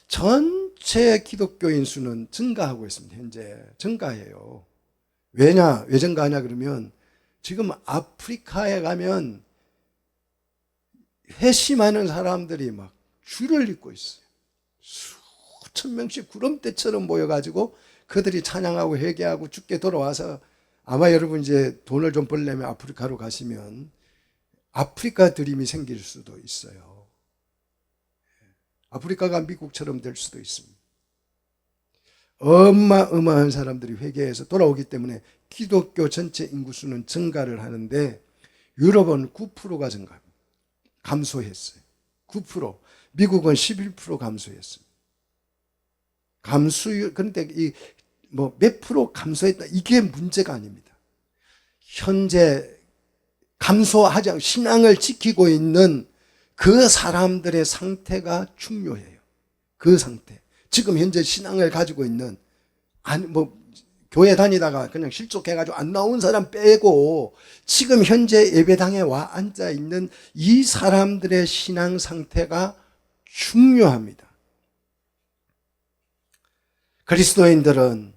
전체 기독교인 수는 증가하고 있습니다. 현재 증가해요. 왜 증가하냐 그러면 지금 아프리카에 가면 회심하는 사람들이 막 줄을 잇고 있어요. 수천 명씩 구름대처럼 모여가지고 그들이 찬양하고 회개하고 주께 돌아와서, 아마 여러분 이제 돈을 좀 벌려면 아프리카로 가시면 아프리카 드림이 생길 수도 있어요. 아프리카가 미국처럼 될 수도 있습니다. 어마어마한 사람들이 회개해서 돌아오기 때문에 기독교 전체 인구수는 증가를 하는데 유럽은 9%가 증가합니다. 감소했어요. 9%. 미국은 11% 감소했습니다. 그런데 몇 프로 감소했다, 이게 문제가 아닙니다. 현재 감소하지 않고 신앙을 지키고 있는 그 사람들의 상태가 중요해요. 그 상태. 지금 현재 신앙을 가지고 있는, 교회 다니다가 그냥 실족해가지고 안 나온 사람 빼고 지금 현재 예배당에 와 앉아 있는 이 사람들의 신앙 상태가 중요합니다. 그리스도인들은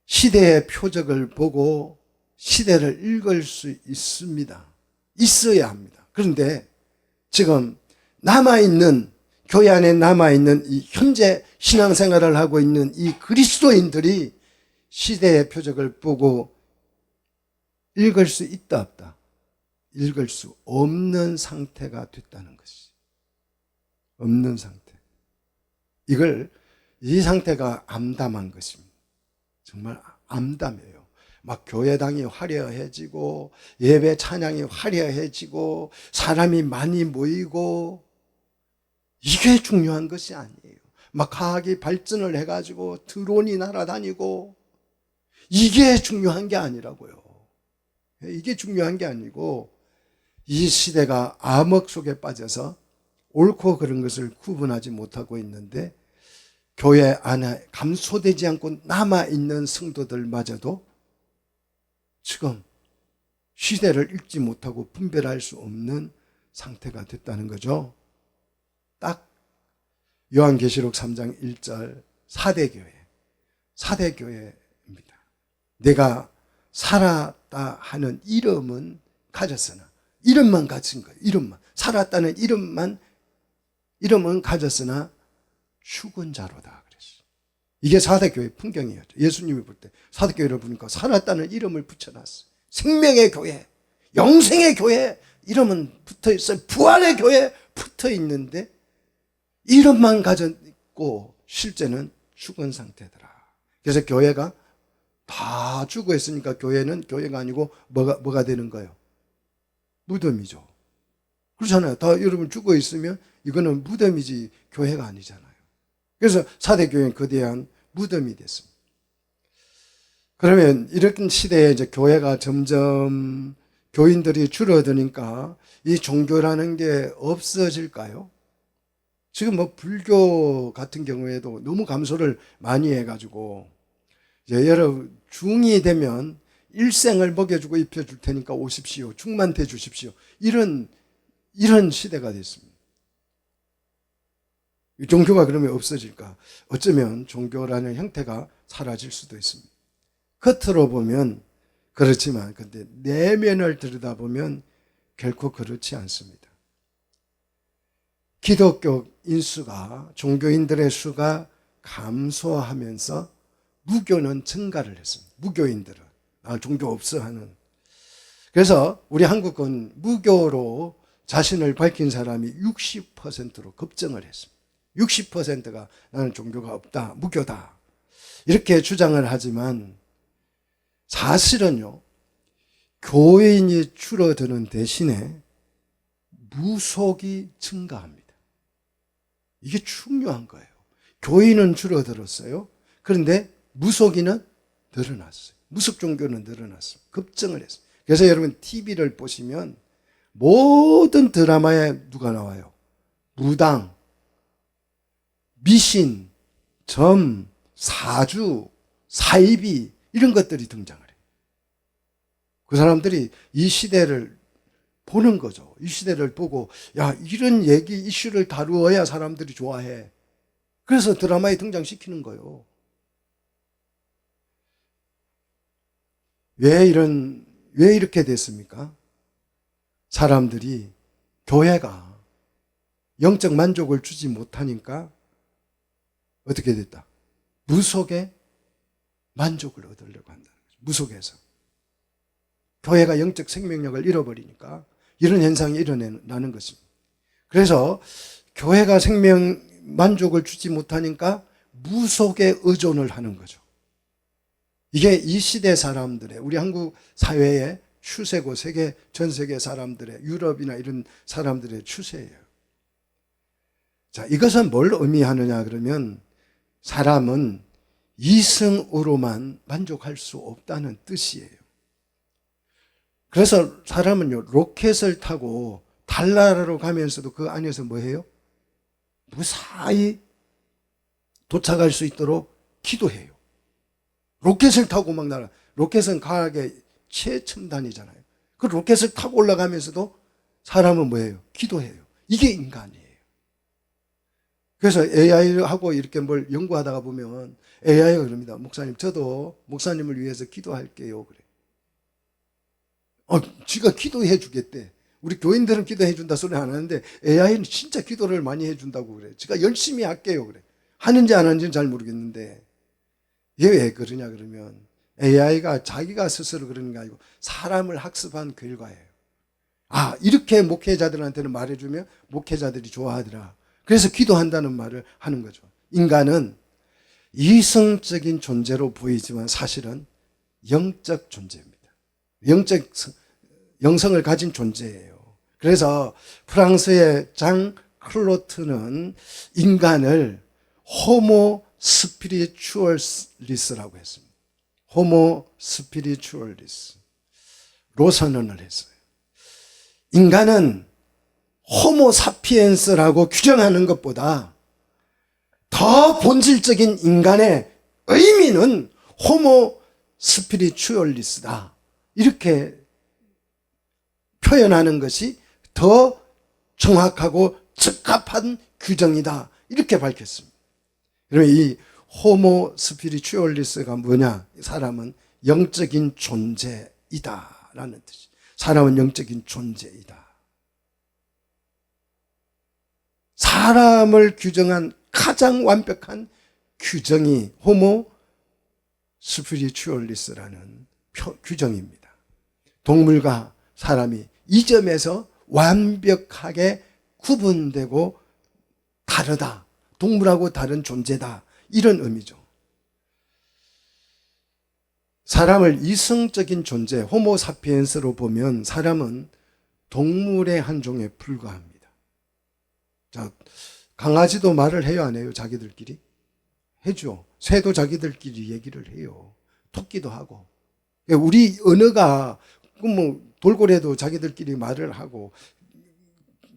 시대의 표적을 보고 시대를 읽을 수 있습니다. 있어야 합니다. 그런데 지금 교회 안에 남아있는 이 현재 신앙생활을 하고 있는 이 그리스도인들이 시대의 표적을 보고 읽을 수 있다 없다? 읽을 수 없는 상태가 됐다는 것이. 없는 상태. 이 상태가 암담한 것입니다. 정말 암담해요. 막 교회당이 화려해지고 예배 찬양이 화려해지고 사람이 많이 모이고, 이게 중요한 것이 아니에요. 막 과학이 발전을 해가지고 드론이 날아다니고, 이게 중요한 게 아니라고요. 이게 중요한 게 아니고 이 시대가 암흑 속에 빠져서 옳고 그른 것을 구분하지 못하고 있는데 교회 안에 감소되지 않고 남아있는 성도들마저도 지금 시대를 읽지 못하고 분별할 수 없는 상태가 됐다는 거죠. 딱 요한계시록 3장 1절 4대 교회입니다. 내가 살았다 하는 이름은 가졌으나, 이름만 가진 거예요. 이름만. 살았다는 이름은 가졌으나 죽은 자로다 그랬어요. 이게 4대 교회 풍경이었죠. 예수님이 볼 때 4대 교회를 보니까 살았다는 이름을 붙여놨어요. 생명의 교회, 영생의 교회 이름은 붙어있어요. 부활의 교회 붙어있는데 이름만 가졌고 실제는 죽은 상태더라. 그래서 교회가 다 죽어 있으니까 교회는 교회가 아니고 뭐가 되는 거예요? 무덤이죠. 그렇잖아요. 다 여러분 죽어 있으면 이거는 무덤이지 교회가 아니잖아요. 그래서 4대 교회는 거대한 무덤이 됐습니다. 그러면 이런 시대에 이제 교회가 점점 교인들이 줄어드니까 이 종교라는 게 없어질까요? 지금 뭐 불교 같은 경우에도 너무 감소를 많이 해가지고 이제 여러분 중이 되면 일생을 먹여주고 입혀줄 테니까 오십시오. 죽만 대주십시오. 이런 시대가 됐습니다. 종교가 그러면 없어질까? 어쩌면 종교라는 형태가 사라질 수도 있습니다. 겉으로 보면 그렇지만 근데 내면을 들여다보면 결코 그렇지 않습니다. 기독교 인수가, 종교인들의 수가 감소하면서 무교는 증가를 했습니다. 무교인들은 종교 없어 하는. 그래서 우리 한국은 무교로 자신을 밝힌 사람이 60%로 급증을 했습니다. 60%가 나는 종교가 없다, 무교다 이렇게 주장을 하지만 사실은요, 교인이 줄어드는 대신에 무속이 증가합니다. 이게 중요한 거예요. 교인은 줄어들었어요. 그런데 무속인은 늘어났어요. 무속 종교는 늘어났어요. 급증을 했어요. 그래서 여러분 TV를 보시면 모든 드라마에 누가 나와요? 무당, 미신, 점, 사주, 사이비 이런 것들이 등장을 해요. 그 사람들이 이 시대를 보는 거죠. 이 시대를 보고 야 이런 얘기 이슈를 다루어야 사람들이 좋아해. 그래서 드라마에 등장시키는 거예요. 왜 이렇게 됐습니까? 사람들이 교회가 영적 만족을 주지 못하니까 어떻게 됐다? 무속의 만족을 얻으려고 한다는 거죠. 무속에서. 교회가 영적 생명력을 잃어버리니까 이런 현상이 일어나는 것입니다. 그래서 교회가 생명 만족을 주지 못하니까 무속에 의존을 하는 거죠. 이게 이 시대 사람들의, 우리 한국 사회의 추세고 전 세계 사람들의, 유럽이나 이런 사람들의 추세예요. 자, 이것은 뭘 의미하느냐 그러면 사람은 이성으로만 만족할 수 없다는 뜻이에요. 그래서 사람은요, 로켓을 타고 달나라로 가면서도 그 안에서 뭐 해요? 무사히 도착할 수 있도록 기도해요. 로켓을 타고 막 날아. 로켓은 과학의 최첨단이잖아요. 그 로켓을 타고 올라가면서도 사람은 뭐예요? 기도해요. 이게 인간이에요. 그래서 AI하고 이렇게 뭘 연구하다가 보면 AI가 그럽니다. 목사님, 저도 목사님을 위해서 기도할게요. 그래. 지가 기도해 주겠대. 우리 교인들은 기도해 준다 소리 안 하는데 AI는 진짜 기도를 많이 해 준다고 그래. 지가 열심히 할게요. 그래. 하는지 안 하는지는 잘 모르겠는데 이게 왜 그러냐 그러면 AI가 자기가 스스로 그러는 게 아니고 사람을 학습한 결과예요. 이렇게 목회자들한테는 말해주면 목회자들이 좋아하더라. 그래서 기도한다는 말을 하는 거죠. 인간은 이성적인 존재로 보이지만 사실은 영적 존재입니다. 영성을 가진 존재예요. 그래서 프랑스의 장 클로트는 인간을 호모 스피리추얼리스라고 했습니다. 호모 스피리추얼리스 로 선언을 했어요. 인간은 호모 사피엔스라고 규정하는 것보다 더 본질적인 인간의 의미는 호모 스피리추얼리스다. 이렇게 표현하는 것이 더 정확하고 적합한 규정이다. 이렇게 밝혔습니다. 그러면 이 호모 스피리추얼리스가 뭐냐? 사람은 영적인 존재이다라는 뜻이. 사람은 영적인 존재이다. 사람을 규정한 가장 완벽한 규정이 호모 스피리추얼리스라는 규정입니다. 동물과 사람이 이 점에서 완벽하게 구분되고 다르다. 동물하고 다른 존재다. 이런 의미죠. 사람을 이성적인 존재, 호모 사피엔스로 보면 사람은 동물의 한 종에 불과합니다. 자, 강아지도 말을 해요, 안 해요? 자기들끼리? 해죠. 새도 자기들끼리 얘기를 해요. 토끼도 하고. 우리 언어가 뭐 돌고래도 자기들끼리 말을 하고,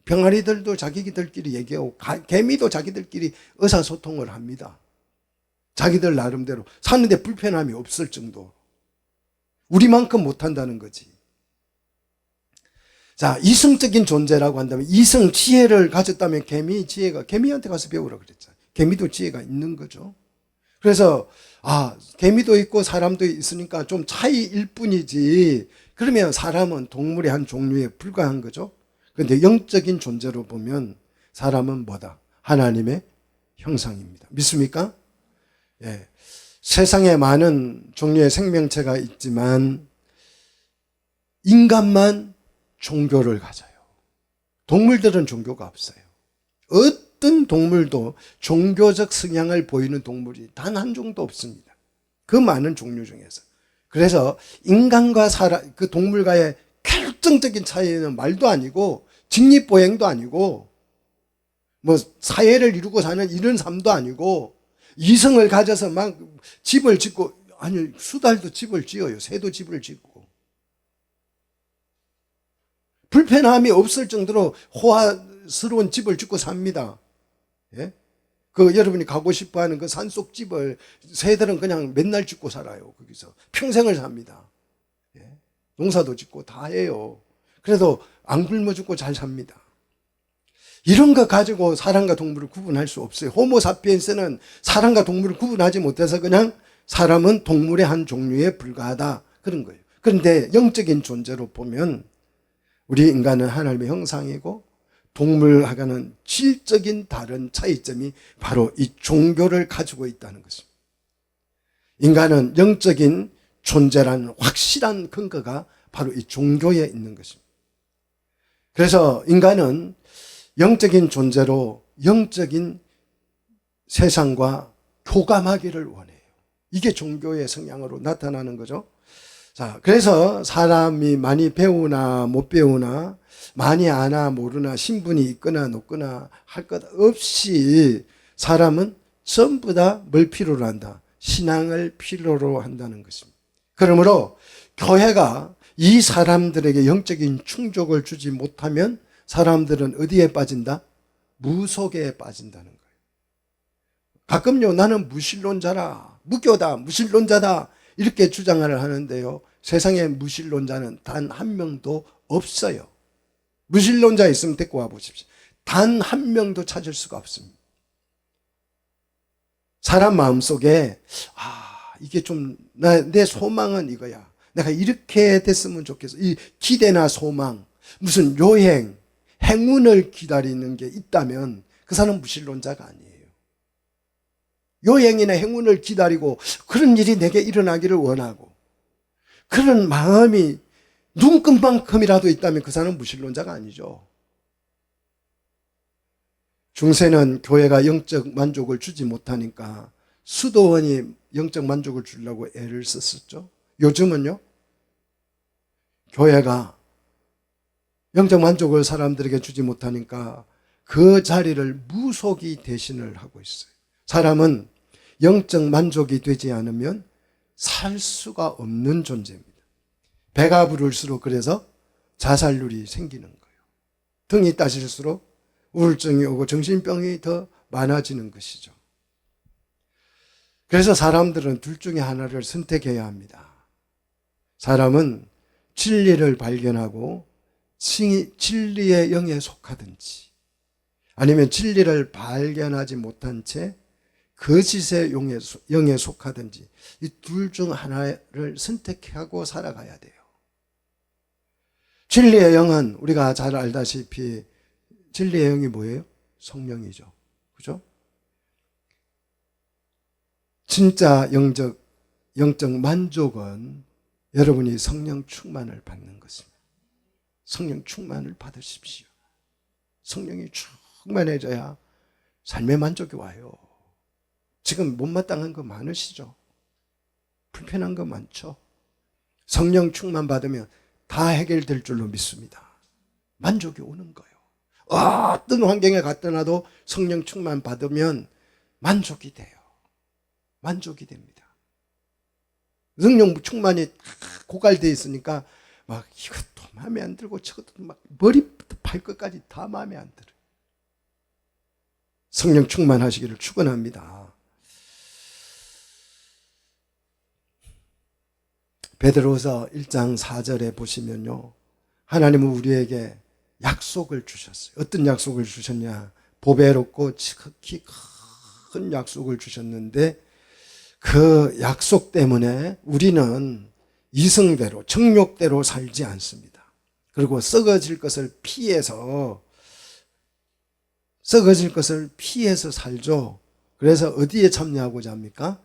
병아리들도 자기들끼리 얘기하고, 개미도 자기들끼리 의사소통을 합니다. 자기들 나름대로 사는데 불편함이 없을 정도. 우리만큼 못한다는 거지. 자, 이성적인 존재라고 한다면, 이성 지혜를 가졌다면 개미한테 가서 배우라 그랬잖아요. 개미도 지혜가 있는 거죠. 그래서 개미도 있고 사람도 있으니까 좀 차이일 뿐이지, 그러면 사람은 동물의 한 종류에 불과한 거죠. 그런데 영적인 존재로 보면 사람은 뭐다? 하나님의 형상입니다. 믿습니까? 예. 세상에 많은 종류의 생명체가 있지만 인간만 종교를 가져요. 동물들은 종교가 없어요. 어떤 동물도 종교적 성향을 보이는 동물이 단 한 종도 없습니다. 그 많은 종류 중에서. 그래서 인간과 그 동물과의 결정적인 차이는 말도 아니고 직립보행도 아니고 뭐 사회를 이루고 사는 이런 삶도 아니고 이성을 가져서 막 집을 짓고, 아니 수달도 집을 지어요. 새도 집을 짓고. 불편함이 없을 정도로 호화스러운 집을 짓고 삽니다. 예? 여러분이 가고 싶어 하는 그 산속 집을 새들은 그냥 맨날 짓고 살아요. 거기서 평생을 삽니다. 예? 농사도 짓고 다 해요. 그래도 안 굶어 죽고 잘 삽니다. 이런 거 가지고 사람과 동물을 구분할 수 없어요. 호모 사피엔스는 사람과 동물을 구분하지 못해서 그냥 사람은 동물의 한 종류에 불과하다. 그런 거예요. 그런데 영적인 존재로 보면 우리 인간은 하나님의 형상이고 동물하고는 질적인 다른 차이점이 바로 이 종교를 가지고 있다는 것입니다. 인간은 영적인 존재라는 확실한 근거가 바로 이 종교에 있는 것입니다. 그래서 인간은 영적인 존재로 영적인 세상과 교감하기를 원해요. 이게 종교의 성향으로 나타나는 거죠. 자, 그래서 사람이 많이 배우나 못 배우나, 많이 아나 모르나, 신분이 있거나 높거나 할 것 없이 사람은 전부 다 뭘 필요로 한다? 신앙을 필요로 한다는 것입니다. 그러므로 교회가 이 사람들에게 영적인 충족을 주지 못하면 사람들은 어디에 빠진다? 무속에 빠진다는 거예요. 가끔요, 나는 무신론자라, 무교다, 무신론자다 이렇게 주장을 하는데요, 세상에 무신론자는 단 한 명도 없어요. 무신론자 있으면 데리고 와 보십시오. 단 한 명도 찾을 수가 없습니다. 사람 마음속에 이게 좀 내 소망은 이거야. 내가 이렇게 됐으면 좋겠어. 이 기대나 소망, 무슨 요행, 행운을 기다리는 게 있다면 그 사람은 무신론자가 아니에요. 요행이나 행운을 기다리고 그런 일이 내게 일어나기를 원하고 그런 마음이 눈금만큼이라도 있다면 그 사람은 무신론자가 아니죠. 중세는 교회가 영적 만족을 주지 못하니까 수도원이 영적 만족을 주려고 애를 썼었죠. 요즘은요, 교회가 영적 만족을 사람들에게 주지 못하니까 그 자리를 무속이 대신을 하고 있어요. 사람은 영적 만족이 되지 않으면 살 수가 없는 존재입니다. 배가 부를수록 그래서 자살률이 생기는 거예요. 등이 따질수록 우울증이 오고 정신병이 더 많아지는 것이죠. 그래서 사람들은 둘 중에 하나를 선택해야 합니다. 사람은 진리를 발견하고 진리의 영에 속하든지, 아니면 진리를 발견하지 못한 채 거짓의 영에 속하든지, 이 둘 중 하나를 선택하고 살아가야 돼요. 진리의 영은 우리가 잘 알다시피 진리의 영이 뭐예요? 성령이죠. 그죠? 진짜 영적 만족은 여러분이 성령 충만을 받는 것입니다. 성령 충만을 받으십시오. 성령이 충만해져야 삶의 만족이 와요. 지금 못마땅한 거 많으시죠? 불편한 거 많죠? 성령 충만 받으면 다 해결될 줄로 믿습니다. 만족이 오는 거예요. 어떤 환경에 갖다 놔도 성령 충만 받으면 만족이 돼요. 만족이 됩니다. 성령 충만이 고갈되어 있으니까 막 이것도 마음에 안 들고 저것도 막 머리부터 발끝까지 다 마음에 안 들어요. 성령 충만하시기를 축원합니다. 베드로서 1장 4절에 보시면요, 하나님은 우리에게 약속을 주셨어요. 어떤 약속을 주셨냐? 보배롭고 지극히 큰 약속을 주셨는데, 그 약속 때문에 우리는 이성대로, 정욕대로 살지 않습니다. 그리고 썩어질 것을 피해서 살죠. 그래서 어디에 참여하고자 합니까?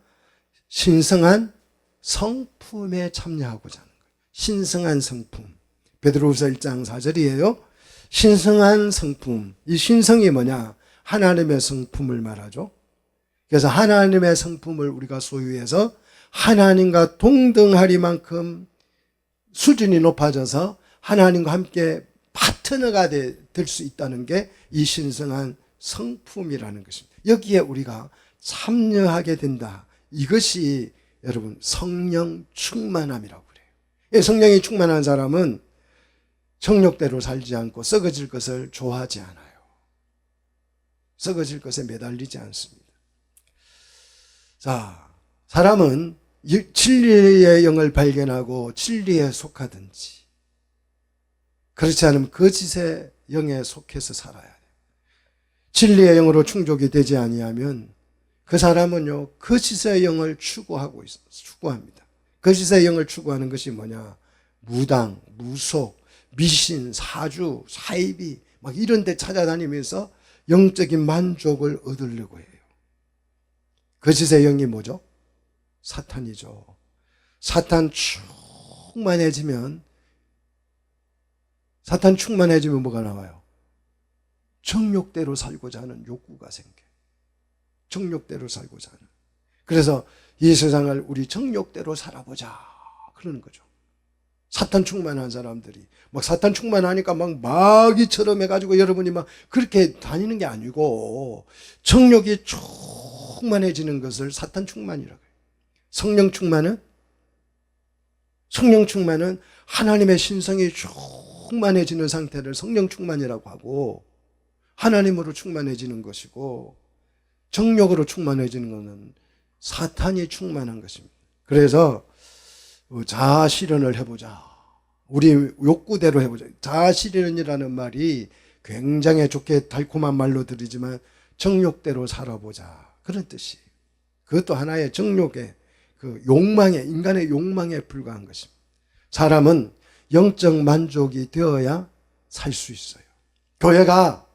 신성한 성품에 참여하고자 하는 거예요. 신성한 성품. 베드로후서 1장 4절이에요. 신성한 성품. 이 신성이 뭐냐? 하나님의 성품을 말하죠. 그래서 하나님의 성품을 우리가 소유해서 하나님과 동등하리만큼 수준이 높아져서 하나님과 함께 파트너가 될 수 있다는 게 이 신성한 성품이라는 것입니다. 여기에 우리가 참여하게 된다. 이것이 여러분 성령 충만함이라고 그래요. 성령이 충만한 사람은 정욕대로 살지 않고 썩어질 것을 좋아하지 않아요. 썩어질 것에 매달리지 않습니다. 자, 사람은 진리의 영을 발견하고 진리에 속하든지, 그렇지 않으면 거짓의 영에 속해서 살아야 돼요. 진리의 영으로 충족이 되지 아니하면 그 사람은요, 거짓의 영을 추구합니다. 거짓의 영을 추구하는 것이 뭐냐? 무당, 무속, 미신, 사주, 사이비 막 이런 데 찾아다니면서 영적인 만족을 얻으려고 해요. 거짓의 영이 뭐죠? 사탄이죠. 사탄 충만해지면 뭐가 나와요? 정욕대로 살고자 하는 욕구가 생겨요. 정욕대로 살고자 하는. 그래서 이 세상을 우리 정욕대로 살아보자 그러는 거죠. 사탄 충만한 사람들이 막 사탄 충만하니까 막 마귀처럼 해가지고 여러분이 막 그렇게 다니는 게 아니고, 정욕이 충만해지는 것을 사탄 충만이라고 해요. 성령 충만은 하나님의 신성이 충만해지는 상태를 성령 충만이라고 하고, 하나님으로 충만해지는 것이고, 정욕으로 충만해지는 것은 사탄이 충만한 것입니다. 그래서 자아 실현을 해보자. 우리 욕구대로 해보자. 자아 실현이라는 말이 굉장히 좋게 달콤한 말로 들리지만 정욕대로 살아보자 그런 뜻이에요. 그것도 하나의 정욕의 그 욕망에, 인간의 욕망에 불과한 것입니다. 사람은 영적 만족이 되어야 살 수 있어요. 교회가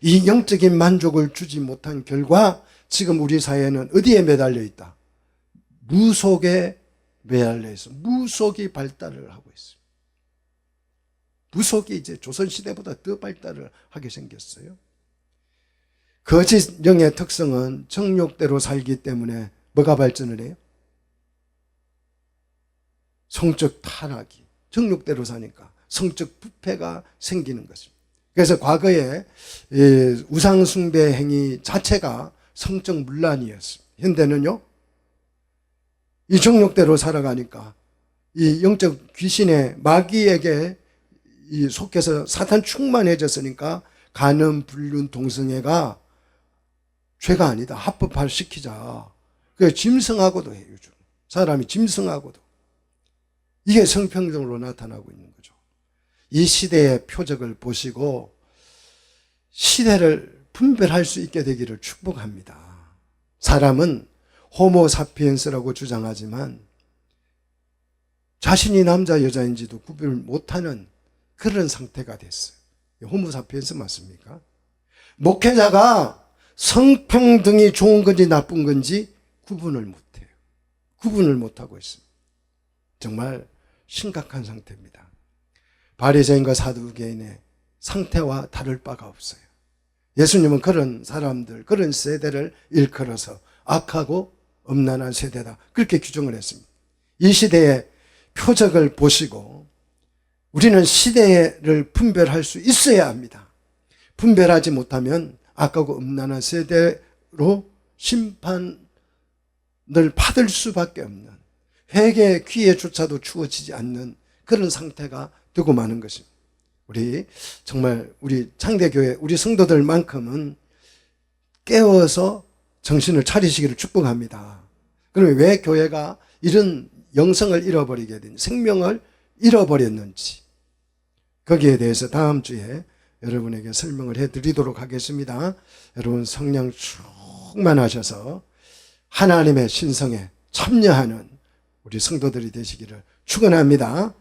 이 영적인 만족을 주지 못한 결과 지금 우리 사회는 어디에 매달려 있다? 무속에 매달려 있어. 무속이 발달을 하고 있어요. 무속이 이제 조선시대보다 더 발달을 하게 생겼어요. 거짓 영의 특성은 정욕대로 살기 때문에 뭐가 발전을 해요? 성적 타락이. 정욕대로 사니까 성적 부패가 생기는 것입니다. 그래서 과거에 우상숭배 행위 자체가 성적 문란이었습니다. 현대는요, 이 정욕대로 살아가니까 이 영적 귀신의 마귀에게 이 속해서 사탄 충만해졌으니까 간음, 불륜, 동성애가 죄가 아니다. 합법화 시키자. 그 짐승하고도 해요. 요즘 사람이 짐승하고도. 이게 성평등으로 나타나고 있는 거죠. 이 시대의 표적을 보시고 시대를 분별할 수 있게 되기를 축복합니다. 사람은 호모사피엔스라고 주장하지만 자신이 남자 여자인지도 구별 못하는 그런 상태가 됐어요. 호모사피엔스 맞습니까? 목회자가 성평등이 좋은 건지 나쁜 건지 구분을 못해요. 구분을 못하고 있습니다. 정말 심각한 상태입니다. 바리새인과 사두개인의 상태와 다를 바가 없어요. 예수님은 그런 사람들, 그런 세대를 일컬어서 악하고 음란한 세대다, 그렇게 규정을 했습니다. 이 시대의 표적을 보시고 우리는 시대를 분별할 수 있어야 합니다. 분별하지 못하면 악하고 음란한 세대로 심판을 받을 수밖에 없는, 회개의 기회조차도 주어지지 않는 그런 상태가 되고 마는 것입니다. 우리 정말 우리 창대교회 우리 성도들만큼은 깨어서 정신을 차리시기를 축복합니다. 그러면 왜 교회가 이런 영성을 잃어버리게 되는지, 생명을 잃어버렸는지, 거기에 대해서 다음 주에 여러분에게 설명을 해드리도록 하겠습니다. 여러분 성령 충만하셔서 하나님의 신성에 참여하는 우리 성도들이 되시기를 축원합니다.